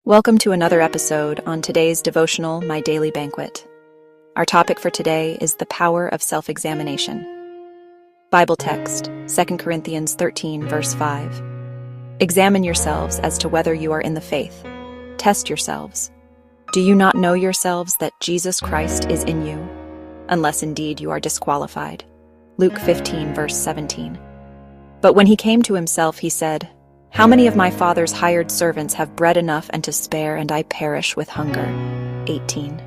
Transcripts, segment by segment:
Welcome to another episode on today's devotional, My Daily Banquet. Our topic for today is the power of self-examination. Bible text, 2 Corinthians 13, verse 5. Examine yourselves as to whether you are in the faith. Test yourselves. Do you not know yourselves that Jesus Christ is in you? Unless indeed you are disqualified. Luke 15, verse 17. But when he came to himself, he said, "How many of my father's hired servants have bread enough and to spare, and I perish with hunger?" 18.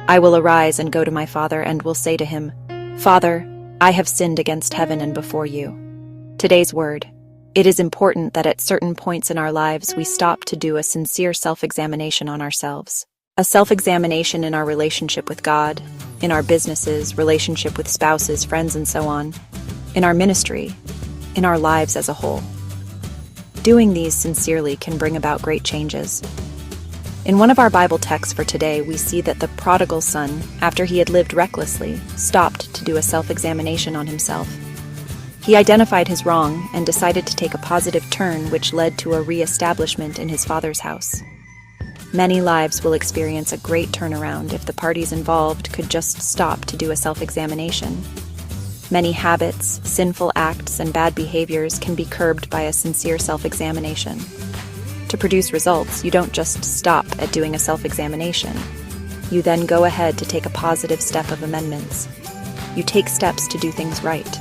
I will arise and go to my father and will say to him, "Father, I have sinned against heaven and before you." Today's word. It is important that at certain points in our lives we stop to do a sincere self-examination on ourselves. A self-examination in our relationship with God, in our businesses, relationship with spouses, friends, and so on, in our ministry, in our lives as a whole. Doing these sincerely can bring about great changes. In one of our Bible texts for today, we see that the prodigal son, after he had lived recklessly, stopped to do a self-examination on himself. He identified his wrong and decided to take a positive turn, which led to a re-establishment in his father's house. Many lives will experience a great turnaround if the parties involved could just stop to do a self-examination. Many habits, sinful acts, and bad behaviors can be curbed by a sincere self-examination. To produce results, you don't just stop at doing a self-examination. You then go ahead to take a positive step of amendments. You take steps to do things right.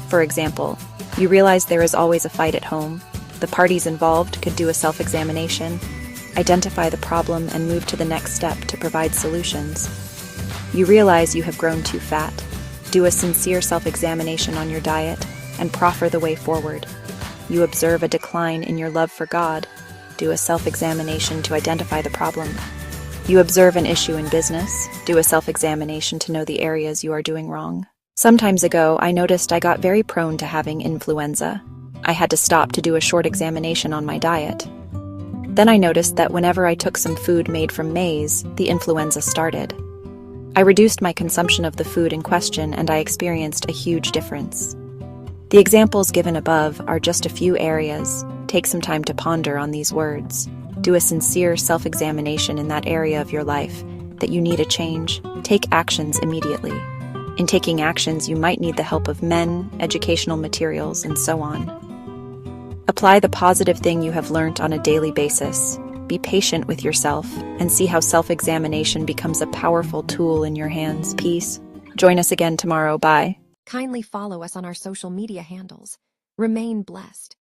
For example, you realize there is always a fight at home. The parties involved could do a self-examination, identify the problem, and move to the next step to provide solutions. You realize you have grown too fat. Do a sincere self-examination on your diet and proffer the way forward. You observe a decline in your love for God. Do a self-examination to identify the problem. You observe an issue in business. Do a self-examination to know the areas you are doing wrong. Some time ago, I noticed I got very prone to having influenza. I had to stop to do a short examination on my diet. Then I noticed that whenever I took some food made from maize, the influenza started. I reduced my consumption of the food in question and I experienced a huge difference. The examples given above are just a few areas. Take some time to ponder on these words. Do a sincere self-examination in that area of your life that you need a change. Take actions immediately. In taking actions, you might need the help of men, educational materials, and so on. Apply the positive thing you have learned on a daily basis. Be patient with yourself and see how self-examination becomes a powerful tool in your hands. Peace. Join us again tomorrow. Bye. Kindly follow us on our social media handles. Remain blessed.